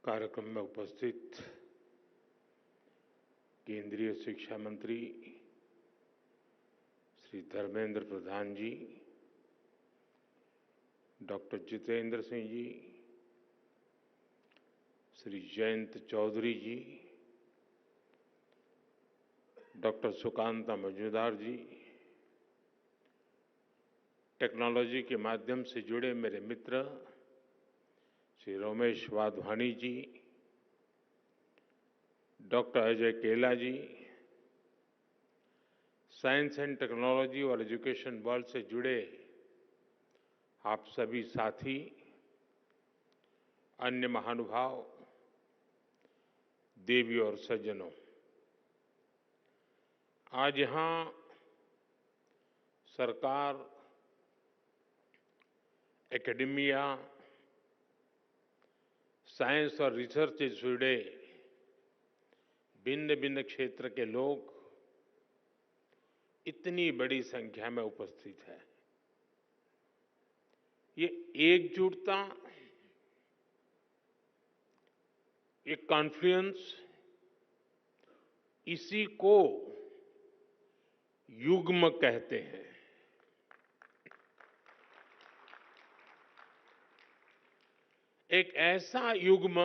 कार्यक्रम में उपस्थित केंद्रीय शिक्षा मंत्री श्री धर्मेंद्र प्रधान जी, डॉक्टर जितेंद्र सिंह जी, श्री जयंत चौधरी जी, डॉक्टर सुकांता मजूमदार जी, टेक्नोलॉजी के माध्यम से जुड़े मेरे मित्र श्री रमेश वाधवानी जी, डॉक्टर अजय केला जी, साइंस एंड टेक्नोलॉजी और एजुकेशन वर्ल्ड से जुड़े आप सभी साथी, अन्य महानुभाव, देवी और सज्जनों, आज यहाँ सरकार, एकेडेमिया, साइंस और रिसर्च से जुड़े भिन्न भिन्न क्षेत्र के लोग इतनी बड़ी संख्या में उपस्थित है। ये एकजुटता, ये कॉन्फ्लुएंस, इसी को युग्म कहते हैं। एक ऐसा युग्म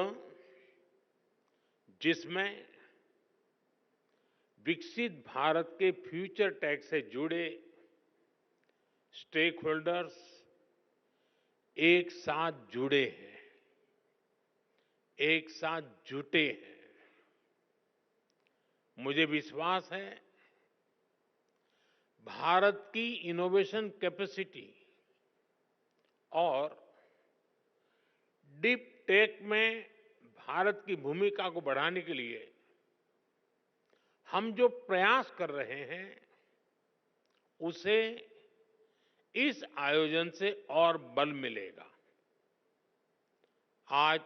जिसमें विकसित भारत के फ्यूचर टेक से जुड़े स्टेक होल्डर्स एक साथ जुड़े हैं, एक साथ जुटे हैं। मुझे विश्वास है भारत की इनोवेशन कैपेसिटी और डीप टेक में भारत की भूमिका को बढ़ाने के लिए हम जो प्रयास कर रहे हैं, उसे इस आयोजन से और बल मिलेगा। आज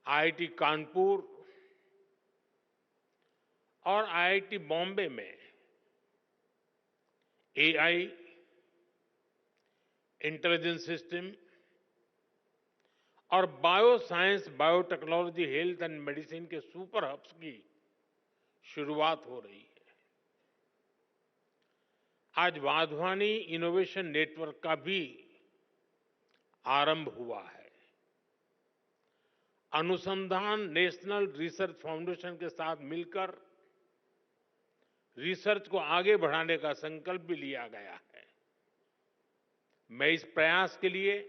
आईआईटी कानपुर और आईआईटी बॉम्बे में एआई, इंटेलिजेंस सिस्टम और bio science, biotechnology, health and medicine के सुपर हब्स की शुरुआत हो रही है। आज वाधवानी इनोवेशन नेटवर्क का भी आरंभ हुआ है। अनुसंधान नेशनल रिसर्च फाउंडेशन के साथ मिलकर रिसर्च को आगे बढ़ाने का संकल्प भी लिया गया है। मैं इस प्रयास के लिए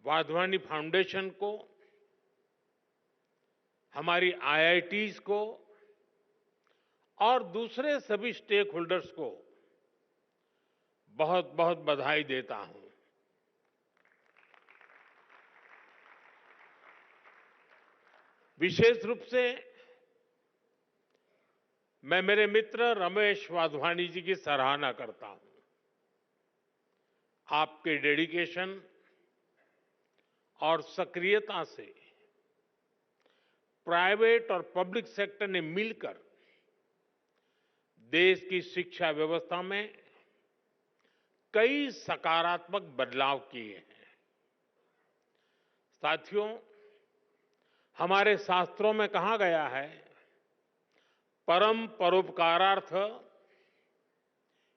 वाधवानी फाउंडेशन को, हमारी आईआईटीज को और दूसरे सभी स्टेक होल्डर्स को बहुत बहुत बधाई देता हूं। विशेष रूप से मैं मेरे मित्र रमेश वाधवानी जी की सराहना करता हूं। आपके डेडिकेशन और सक्रियता से प्राइवेट और पब्लिक सेक्टर ने मिलकर देश की शिक्षा व्यवस्था में कई सकारात्मक बदलाव किए हैं। साथियों, हमारे शास्त्रों में कहा गया है, परम परोपकारार्थ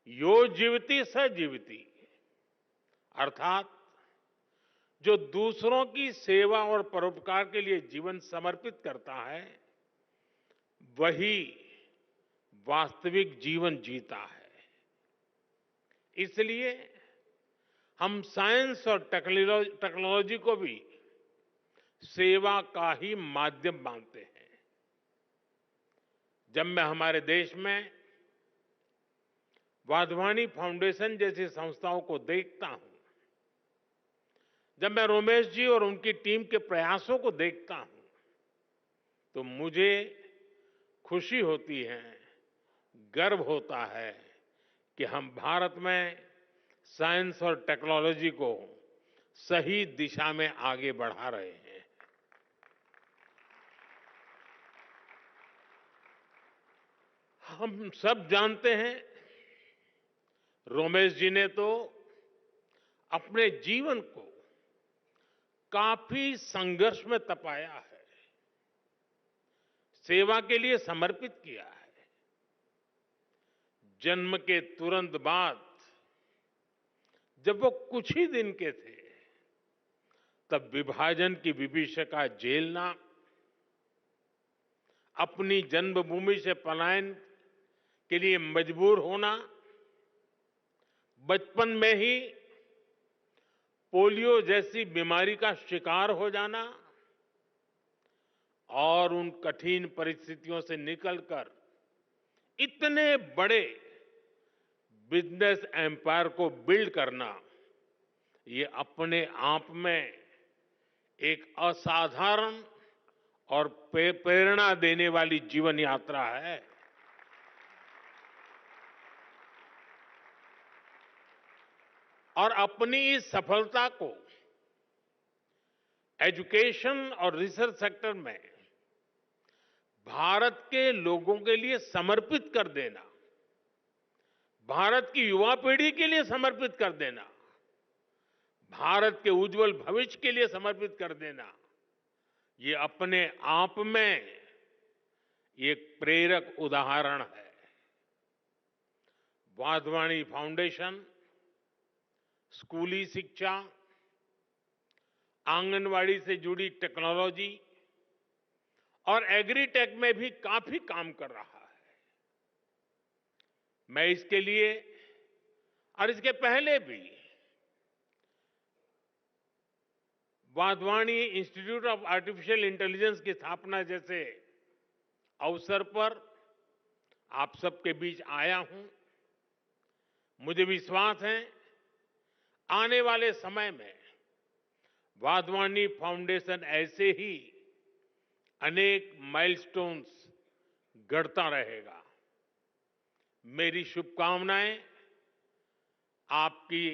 यो जीवति स जीवति, अर्थात जो दूसरों की सेवा और परोपकार के लिए जीवन समर्पित करता है, वही वास्तविक जीवन जीता है। इसलिए हम साइंस और टेक्नोलॉजी को भी सेवा का ही माध्यम मानते हैं। जब मैं हमारे देश में वाधवानी फाउंडेशन जैसी संस्थाओं को देखता हूं, जब मैं रमेश जी और उनकी टीम के प्रयासों को देखता हूं, तो मुझे खुशी होती है, गर्व होता है कि हम भारत में साइंस और टेक्नोलॉजी को सही दिशा में आगे बढ़ा रहे हैं। हम सब जानते हैं, रमेश जी ने तो अपने जीवन को काफी संघर्ष में तपाया है, सेवा के लिए समर्पित किया है। जन्म के तुरंत बाद जब वो कुछ ही दिन के थे, तब विभाजन की विभीषिका झेलना, अपनी जन्मभूमि से पलायन के लिए मजबूर होना, बचपन में ही पोलियो जैसी बीमारी का शिकार हो जाना और उन कठिन परिस्थितियों से निकलकर इतने बड़े बिजनेस एम्पायर को बिल्ड करना, ये अपने आप में एक असाधारण और प्रेरणा देने वाली जीवन यात्रा है। और अपनी इस सफलता को एजुकेशन और रिसर्च सेक्टर में भारत के लोगों के लिए समर्पित कर देना, भारत की युवा पीढ़ी के लिए समर्पित कर देना, भारत के उज्जवल भविष्य के लिए समर्पित कर देना, ये अपने आप में एक प्रेरक उदाहरण है। वाधवानी फाउंडेशन स्कूली शिक्षा, आंगनवाड़ी से जुड़ी टेक्नोलॉजी और एग्रीटेक में भी काफी काम कर रहा है। मैं इसके लिए और इसके पहले भी Wadhwani institute of artificial intelligence की स्थापना जैसे अवसर पर आप सबके बीच आया हूं। मुझे विश्वास है आने वाले समय में वाधवानी फाउंडेशन ऐसे ही अनेक माइलस्टोन्स गढ़ता रहेगा। मेरी शुभकामनाएं आपकी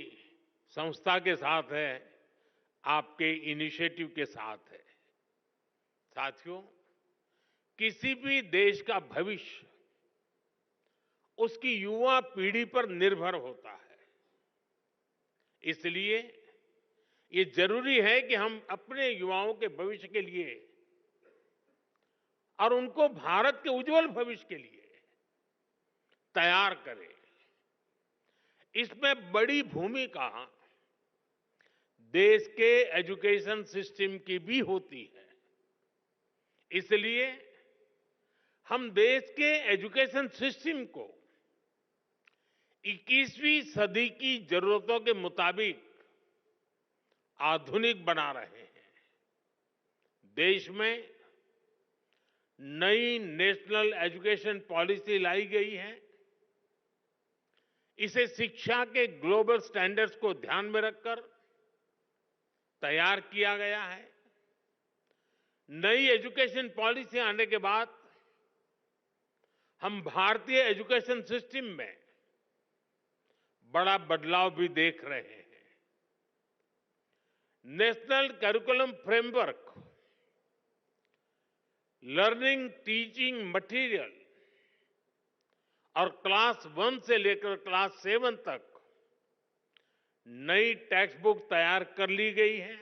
संस्था के साथ है, आपके इनिशिएटिव के साथ है। साथियों, किसी भी देश का भविष्य उसकी युवा पीढ़ी पर निर्भर होता है। इसलिए ये जरूरी है कि हम अपने युवाओं के भविष्य के लिए और उनको भारत के उज्जवल भविष्य के लिए तैयार करें। इसमें बड़ी भूमिका देश के एजुकेशन सिस्टम की भी होती है। इसलिए हम देश के एजुकेशन सिस्टम को 21वीं सदी की जरूरतों के मुताबिक आधुनिक बना रहे हैं। देश में नई नेशनल एजुकेशन पॉलिसी लाई गई है। इसे शिक्षा के ग्लोबल स्टैंडर्ड्स को ध्यान में रखकर तैयार किया गया है। नई एजुकेशन पॉलिसी आने के बाद हम भारतीय एजुकेशन सिस्टम में बड़ा बदलाव भी देख रहे हैं। National curriculum framework, learning teaching material और क्लास 1 से लेकर क्लास 7 तक नई टेक्स्ट बुक तैयार कर ली गई है।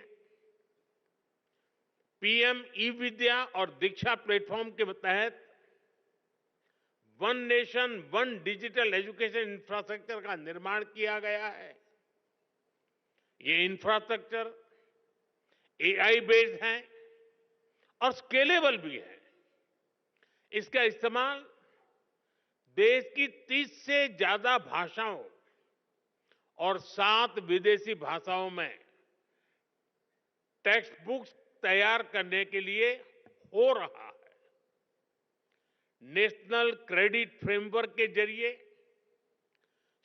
पीएम ई विद्या और दीक्षा प्लेटफॉर्म के तहत one nation one digital education infrastructure का निर्माण किया गया है। ये इंफ्रास्ट्रक्चर एआई बेस्ड है और स्केलेबल भी है। इसका इस्तेमाल देश की 30 से ज्यादा भाषाओं और 7 विदेशी भाषाओं में टेक्स्ट बुक्स तैयार करने के लिए हो रहा है। नेशनल क्रेडिट फ्रेमवर्क के जरिए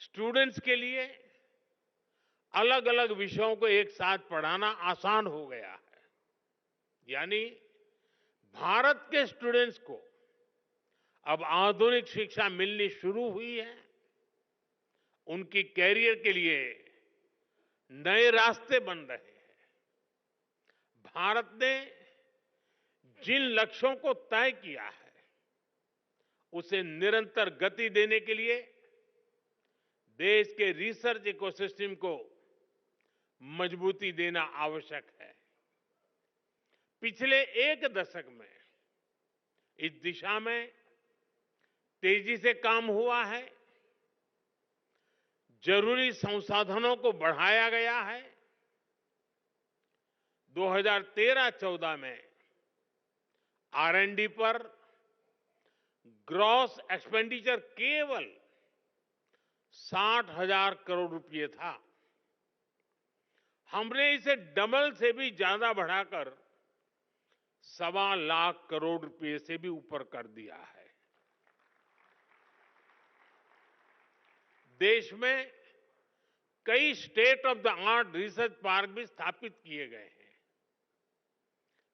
स्टूडेंट्स के लिए अलग अलग विषयों को एक साथ पढ़ाना आसान हो गया है। यानी भारत के स्टूडेंट्स को अब आधुनिक शिक्षा मिलनी शुरू हुई है। उनकी कैरियर के लिए नए रास्ते बन रहे हैं। भारत ने जिन लक्ष्यों को तय किया है उसे निरंतर गति देने के लिए देश के रिसर्च इकोसिस्टम को मजबूती देना आवश्यक है। पिछले एक दशक में इस दिशा में तेजी से काम हुआ है। जरूरी संसाधनों को बढ़ाया गया है। 2013-14 में R&D पर ग्रॉस एक्सपेंडिचर केवल 60,000 करोड़ रुपए था। हमने इसे डबल से भी ज्यादा बढ़ाकर 1.25 लाख करोड़ रुपए से भी ऊपर कर दिया है। देश में कई state of the art research park भी स्थापित किए गए हैं।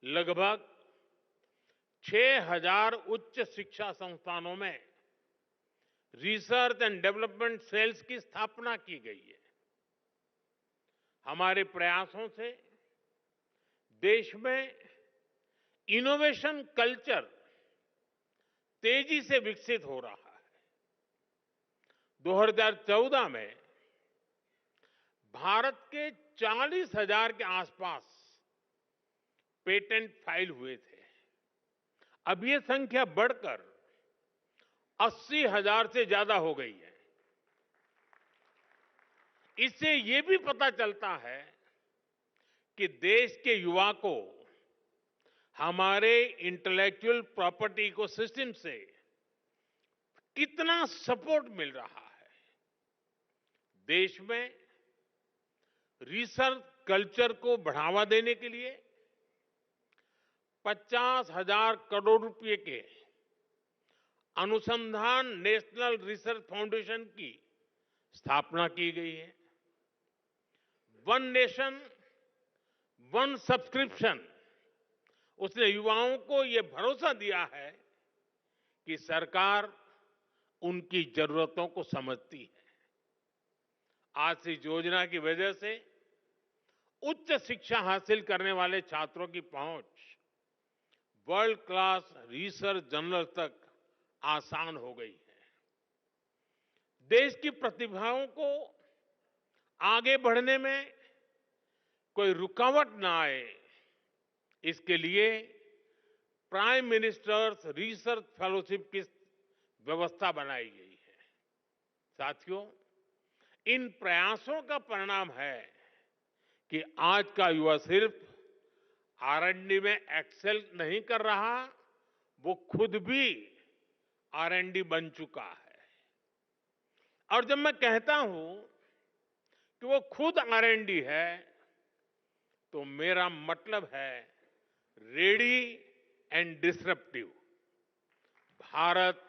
लगभग 6,000 उच्च शिक्षा संस्थानों में रिसर्च एंड डेवलपमेंट सेल्स की स्थापना की गई है। हमारे प्रयासों से देश में इनोवेशन कल्चर तेजी से विकसित हो रहा है। 2014 में भारत के 40,000 के आसपास पेटेंट फाइल हुए थे। अब ये संख्या बढ़कर 80,000 से ज्यादा हो गई है। इससे ये भी पता चलता है कि देश के युवा को हमारे इंटेलेक्चुअल प्रॉपर्टी इकोसिस्टम से कितना सपोर्ट मिल रहा है। देश में रिसर्च कल्चर को बढ़ावा देने के लिए 50,000 करोड़ रुपए के अनुसंधान नेशनल रिसर्च फाउंडेशन की स्थापना की गई है। वन नेशन वन सब्सक्रिप्शन उसने युवाओं को यह भरोसा दिया है कि सरकार उनकी जरूरतों को समझती है। आज से इस योजना की वजह से उच्च शिक्षा हासिल करने वाले छात्रों की पहुंच वर्ल्ड क्लास रिसर्च जर्नल तक आसान हो गई है। देश की प्रतिभाओं को आगे बढ़ने में कोई रुकावट ना आए, इसके लिए प्राइम मिनिस्टर्स रिसर्च फेलोशिप की व्यवस्था बनाई गई है। साथियों, इन प्रयासों का परिणाम है कि आज का युवा सिर्फ R&D में एक्सेल नहीं कर रहा, वो खुद भी R&D बन चुका है। और जब मैं कहता हूं कि वो खुद R&D है, तो मेरा मतलब है रेडी एंड डिसरप्टिव। भारत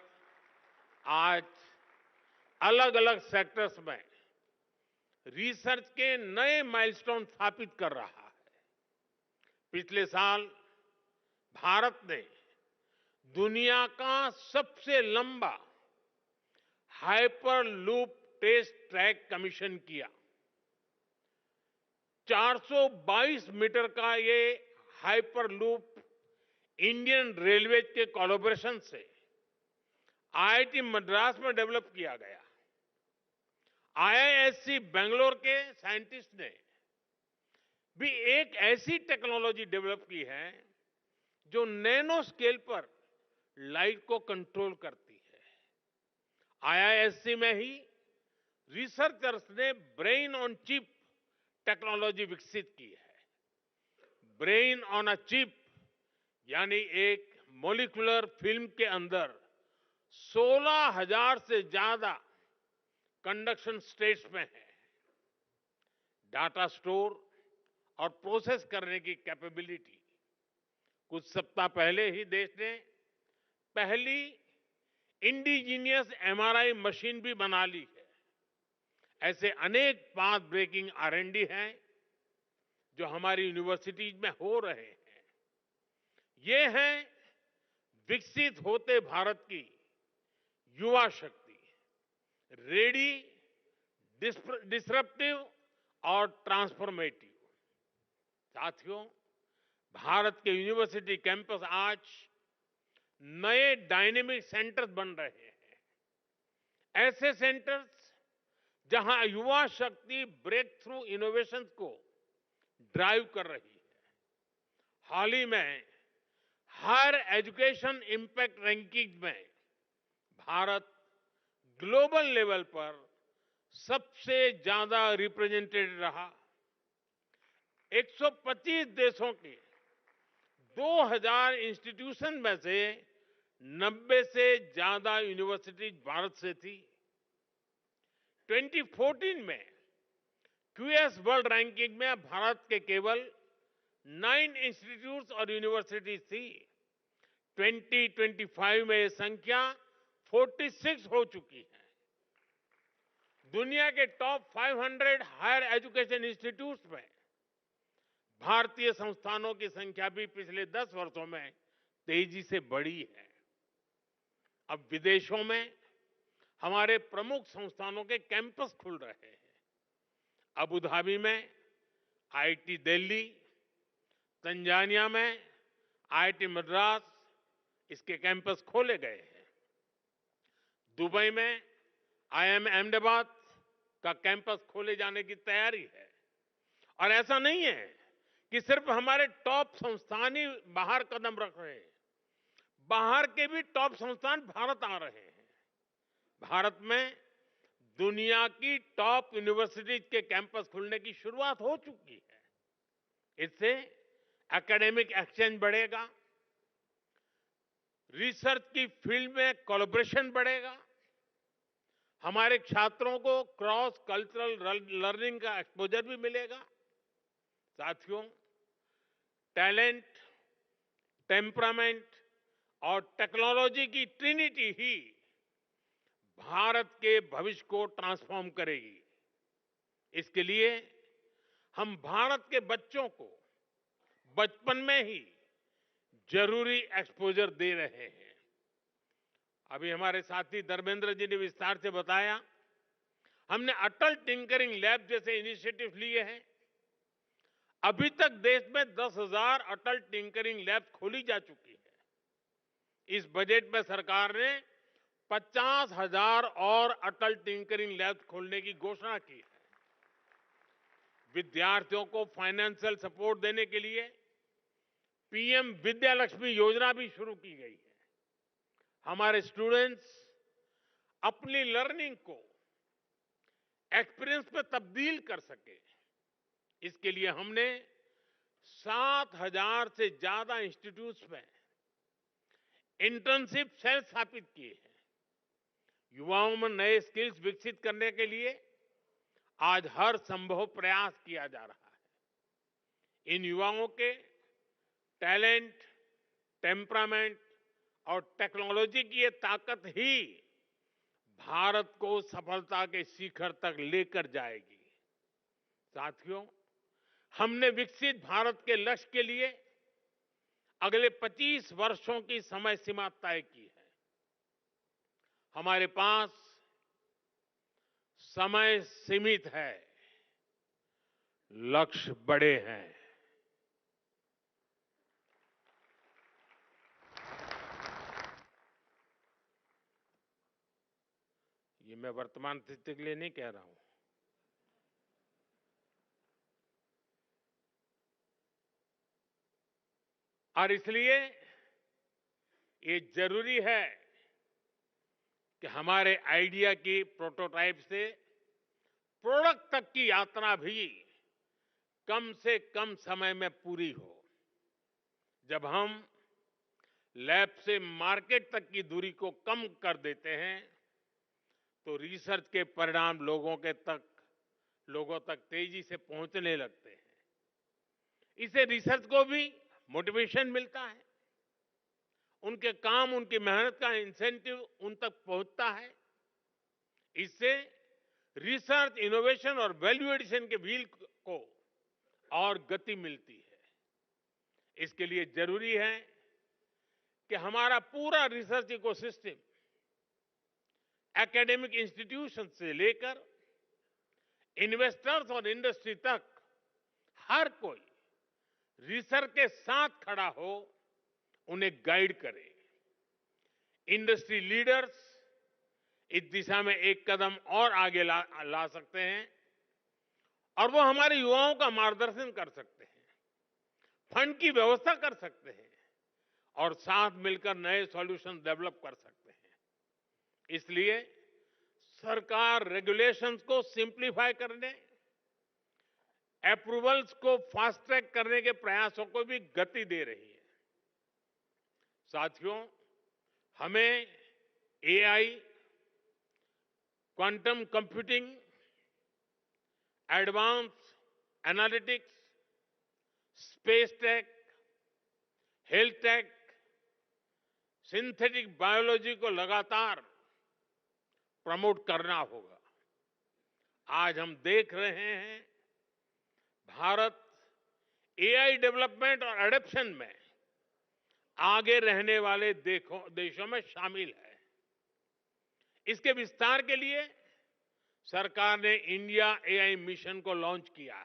आज अलग अलग सेक्टर्स में रिसर्च के नए माइलस्टोन स्थापित कर रहा है। पिछले साल भारत ने दुनिया का सबसे लंबा हाइपरलूप टेस्ट ट्रैक कमीशन किया। 422 मीटर का ये हाइपरलूप इंडियन रेलवे के कोलैबोरेशन से IIT मद्रास में डेवलप किया गया। IISc बेंगलोर के साइंटिस्ट ने भी एक ऐसी टेक्नोलॉजी डेवलप की है जो नैनो स्केल पर लाइट को कंट्रोल करती है। IISc में ही रिसर्चर्स ने ब्रेन ऑन चिप टेक्नोलॉजी विकसित की है। ब्रेन ऑन अ चिप यानी एक मॉलिक्यूलर फिल्म के अंदर 16,000 से ज्यादा कंडक्शन स्टेट्स में है। डाटा स्टोर और प्रोसेस करने की कैपेबिलिटी। कुछ सप्ताह पहले ही देश ने पहली इंडिजीनियस MRI मशीन भी बना ली है। ऐसे अनेक पाथ ब्रेकिंग R&D हैं जो हमारी यूनिवर्सिटीज में हो रहे हैं। ये है विकसित होते भारत की युवा शक्ति, रेडी, डिसरप्टिव और ट्रांसफॉर्मेटिव। साथियों, भारत के यूनिवर्सिटी कैंपस आज नए डायनेमिक सेंटर्स बन रहे हैं। ऐसे सेंटर्स जहां युवा शक्ति ब्रेक थ्रू इनोवेशन को ड्राइव कर रही है। हाल ही में हायर एजुकेशन इंपैक्ट रैंकिंग में भारत ग्लोबल लेवल पर सबसे ज्यादा रिप्रेजेंटेड रहा। 125 देशों के 2000 इंस्टीट्यूशन में से 90 से ज्यादा यूनिवर्सिटीज भारत से थी। 2014 में क्यूएस वर्ल्ड रैंकिंग में भारत के केवल 9 इंस्टीट्यूट्स और यूनिवर्सिटीज थी। 2025 में ये संख्या 46 हो चुकी है। दुनिया के टॉप 500 हायर एजुकेशन इंस्टीट्यूट्स में भारतीय संस्थानों की संख्या भी पिछले 10 वर्षों में तेजी से बढ़ी है। अब विदेशों में हमारे प्रमुख संस्थानों के कैंपस खुल रहे हैं। अबू धाबी में आईआईटी दिल्ली, तंजानिया में आईआईटी मद्रास, इसके कैंपस खोले गए हैं। दुबई में आईआईएम अहमदाबाद का कैंपस खोले जाने की तैयारी है। और ऐसा नहीं है कि सिर्फ हमारे टॉप संस्थान ही बाहर कदम रख रहे हैं, बाहर के भी टॉप संस्थान भारत आ रहे हैं। भारत में दुनिया की टॉप यूनिवर्सिटीज के कैंपस खुलने की शुरुआत हो चुकी है। इससे एकेडमिक एक्सचेंज बढ़ेगा, रिसर्च की फील्ड में कोलैबोरेशन बढ़ेगा, हमारे छात्रों को क्रॉस कल्चरल लर्निंग का एक्सपोजर भी मिलेगा। साथियों, टैलेंट, टेम्परामेंट और टेक्नोलॉजी की ट्रिनिटी ही भारत के भविष्य को ट्रांसफॉर्म करेगी। इसके लिए हम भारत के बच्चों को बचपन में ही जरूरी एक्सपोजर दे रहे हैं। अभी हमारे साथी धर्मेंद्र जी ने विस्तार से बताया, हमने अटल टिंकरिंग लैब जैसे इनिशिएटिव लिए हैं। अभी तक देश में 10,000 अटल टिंकरिंग लैब खोली जा चुकी है। इस बजट में सरकार ने 50,000 और अटल टिंकरिंग लैब खोलने की घोषणा की है। विद्यार्थियों को फाइनेंशियल सपोर्ट देने के लिए पीएम विद्यालक्ष्मी योजना भी शुरू की गई है। हमारे स्टूडेंट्स अपनी लर्निंग को एक्सपीरियंस में तब्दील कर सके, इसके लिए हमने 7,000 से ज्यादा इंस्टीट्यूट्स में इंटर्नशिप सेल स्थापित किए हैं। युवाओं में नए स्किल्स विकसित करने के लिए आज हर संभव प्रयास किया जा रहा है। इन युवाओं के टैलेंट, टेम्परामेंट और टेक्नोलॉजी की ये ताकत ही भारत को सफलता के शिखर तक लेकर जाएगी। साथियों, हमने विकसित भारत के लक्ष्य के लिए अगले 25 वर्षों की समय सीमा तय की है। हमारे पास समय सीमित है, लक्ष्य बड़े हैं। ये मैं वर्तमान स्थिति के लिए नहीं कह रहा हूं। और इसलिए ये जरूरी है कि हमारे आइडिया की प्रोटोटाइप से प्रोडक्ट तक की यात्रा भी कम से कम समय में पूरी हो। जब हम लैब से मार्केट तक की दूरी को कम कर देते हैं तो रिसर्च के परिणाम लोगों तक तेजी से पहुंचने लगते हैं। इससे रिसर्च को भी मोटिवेशन मिलता है, उनके काम, उनकी मेहनत का इंसेंटिव उन तक पहुंचता है। इससे रिसर्च, इनोवेशन और वैल्यू एडिशन के व्हील को और गति मिलती है। इसके लिए जरूरी है कि हमारा पूरा रिसर्च इकोसिस्टम एकेडमिक इंस्टीट्यूशन से लेकर इन्वेस्टर्स और इंडस्ट्री तक हर कोई रिसर्च के साथ खड़ा हो, उन्हें गाइड करे। इंडस्ट्री लीडर्स इस दिशा में एक कदम और आगे ला सकते हैं और वो हमारे युवाओं का मार्गदर्शन कर सकते हैं। फंड की व्यवस्था कर सकते हैं और साथ मिलकर नए सॉल्यूशन डेवलप कर सकते हैं। इसलिए सरकार रेगुलेशंस को सिंप्लीफाई करने, अप्रूवल्स को फास्ट ट्रैक करने के प्रयासों को भी गति दे रही है। साथियों, हमें AI, quantum computing, advance analytics, space tech, health take, synthetic biology को लगातार प्रमोट करना होगा। आज हम देख रहे हैं भारत एआई डेवलपमेंट और एडॉप्शन में आगे रहने वाले देशों में शामिल है। इसके विस्तार के लिए सरकार ने इंडिया एआई मिशन को लॉन्च किया है।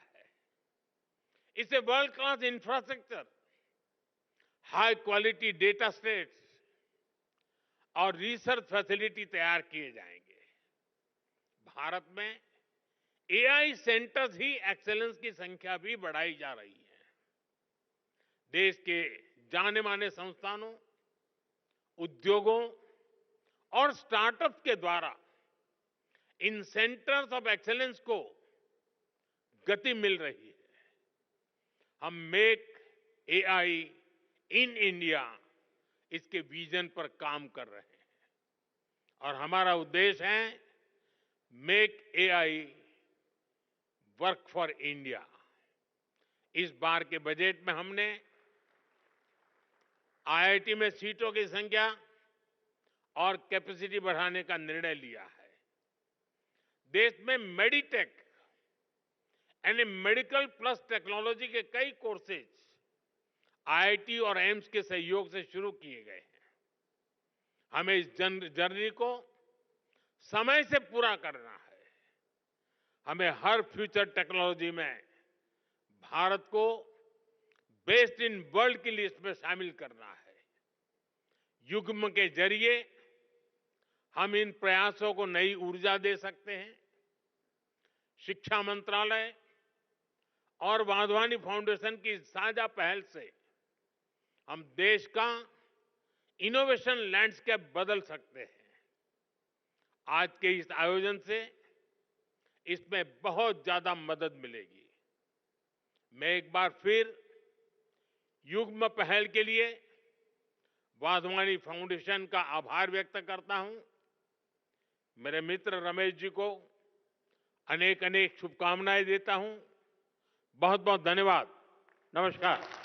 इससे world class infrastructure, high quality data sets और रिसर्च फैसिलिटी तैयार किए जाएंगे। भारत में एआई सेंटर्स ही एक्सेलेंस की संख्या भी बढ़ाई जा रही है। देश के जाने माने संस्थानों, उद्योगों और स्टार्टअप्स के द्वारा इन सेंटर्स ऑफ एक्सेलेंस को गति मिल रही है। हम मेक एआई इन इंडिया इसके विजन पर काम कर रहे हैं और हमारा उद्देश्य है make AI work for India. इस बार के बजट में हमने आईआईटी में सीटों की संख्या और कैपेसिटी बढ़ाने का निर्णय लिया है। देश में मेडिटेक यानी मेडिकल प्लस टेक्नोलॉजी के कई कोर्सेज आईआईटी और एम्स के सहयोग से शुरू किए गए हैं। हमें इस जर्नी को समय से पूरा करना है। हमें हर फ्यूचर टेक्नोलॉजी में भारत को बेस्ट इन वर्ल्ड की लिस्ट में शामिल करना है। युग्म के जरिए हम इन प्रयासों को नई ऊर्जा दे सकते हैं। शिक्षा मंत्रालय और वाधवानी फाउंडेशन की साझा पहल से हम देश का इनोवेशन लैंडस्केप बदल सकते हैं। आज के इस आयोजन से इसमें बहुत ज्यादा मदद मिलेगी। मैं एक बार फिर युग्म पहल के लिए वाधवानी फाउंडेशन का आभार व्यक्त करता हूं। मेरे मित्र रमेश जी को अनेक अनेक शुभकामनाएं देता हूं। बहुत बहुत धन्यवाद। नमस्कार।